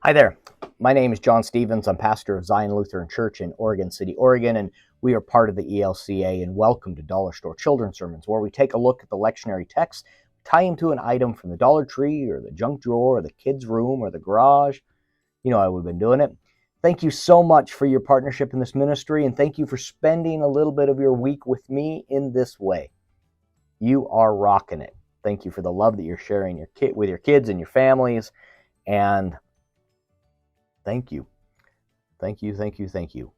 Hi there. My name is John Stevens. I'm pastor of Zion Lutheran Church in Oregon City, Oregon, and we are part of the ELCA. And welcome to Dollar Store Children's Sermons, where we take a look at the lectionary text, tie them to an item from the Dollar Tree or the junk drawer or the kids' room or the garage. You know how we've been doing it. Thank you so much for your partnership in this ministry, and thank you for spending a little bit of your week with me in this way. You are rocking it. Thank you for the love that you're sharing with your kids and your families, and thank you. Thank you.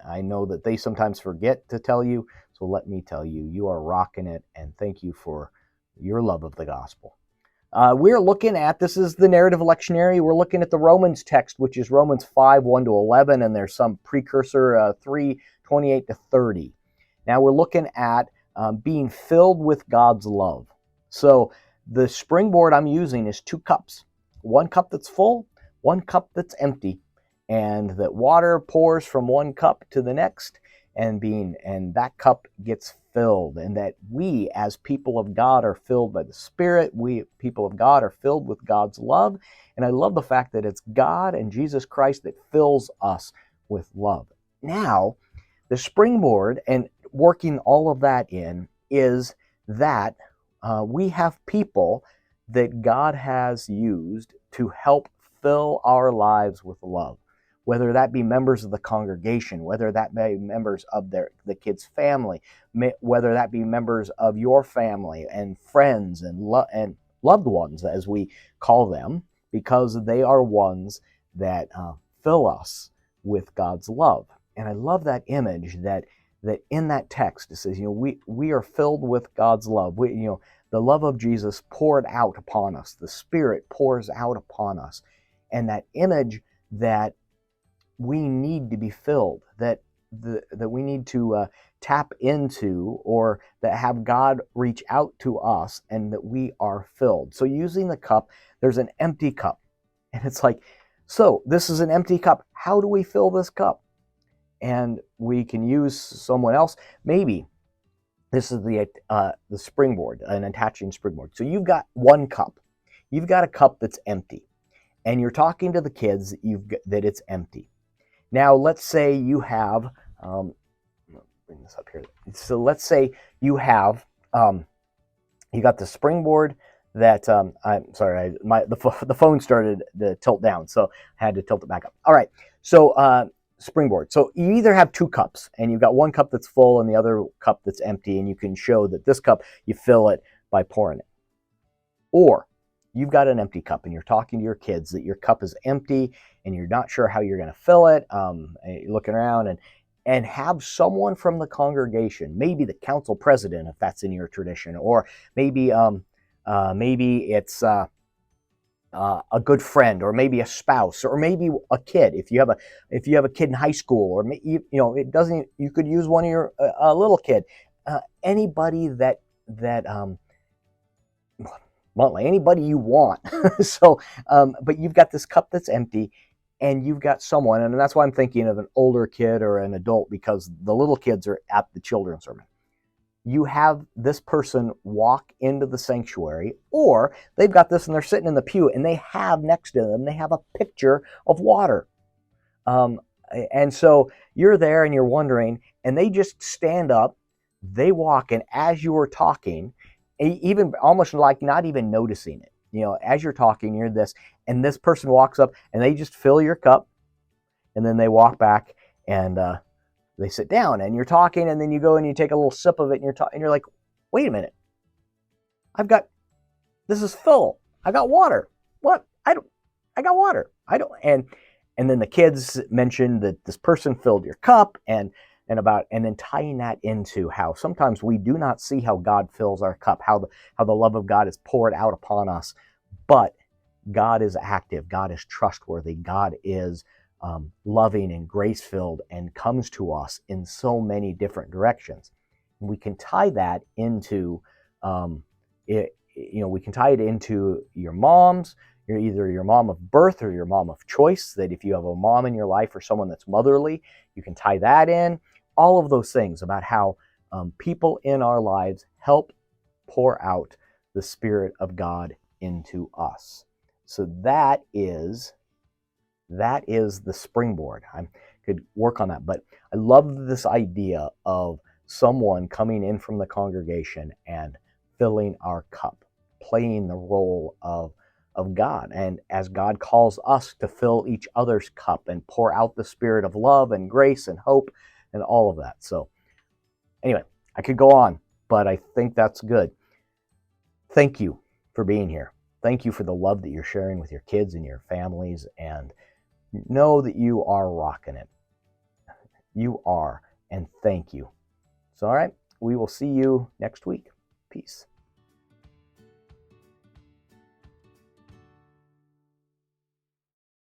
I know that they sometimes forget to tell you, so let me tell you, you are rocking it, and thank you for your love of the gospel. We're looking at, this is the narrative lectionary, we're looking at the Romans text, which is Romans 5, 1 to 11, and there's some precursor, 3, 28 to 30. Now we're looking at being filled with God's love. So the springboard I'm using is 2 cups. 1 cup that's full, 1 cup that's empty. And that water pours from 1 cup to the next, and that cup gets filled, and that we as people of God are filled by the Spirit. We people of God are filled with God's love, and I love the fact that it's God and Jesus Christ that fills us with love. Now, the springboard and working all of that in is that we have people that God has used to help fill our lives with love. Whether that be members of the congregation, whether that be members of the kid's family, whether that be members of your family and friends and loved ones, as we call them, because they are ones that fill us with God's love. And I love that image that in that text it says, we are filled with God's love. The love of Jesus poured out upon us. The Spirit pours out upon us, and that image that we need to be filled, that we need to tap into, or that have God reach out to us, and that we are filled. So using the cup, there's an empty cup, and it's like, so this is an empty cup. How do we fill this cup? And we can use someone else. Maybe this is the springboard, an attaching springboard. So you've got 1 cup. You've got a cup that's empty, and you're talking to the kids that it's empty. Now, let's say you have, bring this up here. So let's say you have, you got the springboard that, I'm sorry, the phone started to tilt down, so I had to tilt it back up. All right, so springboard. So you either have 2 cups, and you've got 1 cup that's full and the other cup that's empty, and you can show that this cup, you fill it by pouring it. Or you've got an empty cup, and you're talking to your kids that your cup is empty and you're not sure how you're going to fill it. And you're looking around and have someone from the congregation, maybe the council president, if that's in your tradition, or maybe it's a good friend, or maybe a spouse, or maybe a kid. If you have a kid in high school, or it doesn't. You could use one of your a little kid, anybody that bluntly, anybody you want. So, but you've got this cup that's empty, and you've got someone, and that's why I'm thinking of an older kid or an adult, because the little kids are at the children's sermon. You have this person walk into the sanctuary, or they've got this and they're sitting in the pew, and they have next to them, they have a pitcher of water. And so you're there and you're wondering, and they just stand up, they walk, and as you are talking, even almost like not even noticing it. As you're talking, you're this, and this person walks up and they just fill your cup, and then they walk back and they sit down, and you're talking, and then you go and you take a little sip of it, and you're like, wait a minute, this is full. I got water. What? I got water. And then the kids mentioned that this person filled your cup, and then tying that into how sometimes we do not see how God fills our cup, how the love of God is poured out upon us, but God is active, God is trustworthy, God is loving and grace-filled, and comes to us in so many different directions. And we can tie that into we can tie it into your moms. You're either your mom of birth or your mom of choice, that if you have a mom in your life or someone that's motherly, you can tie that in. All of those things about how people in our lives help pour out the Spirit of God into us. So that is that is the springboard. I could work on that, but I love this idea of someone coming in from the congregation and filling our cup, playing the role of God. And as God calls us to fill each other's cup and pour out the spirit of love and grace and hope and all of that. So anyway, I could go on, but I think that's good. Thank you for being here. Thank you for the love that you're sharing with your kids and your families, and know that you are rocking it. You are, and thank you. So, all right, we will see you next week. Peace.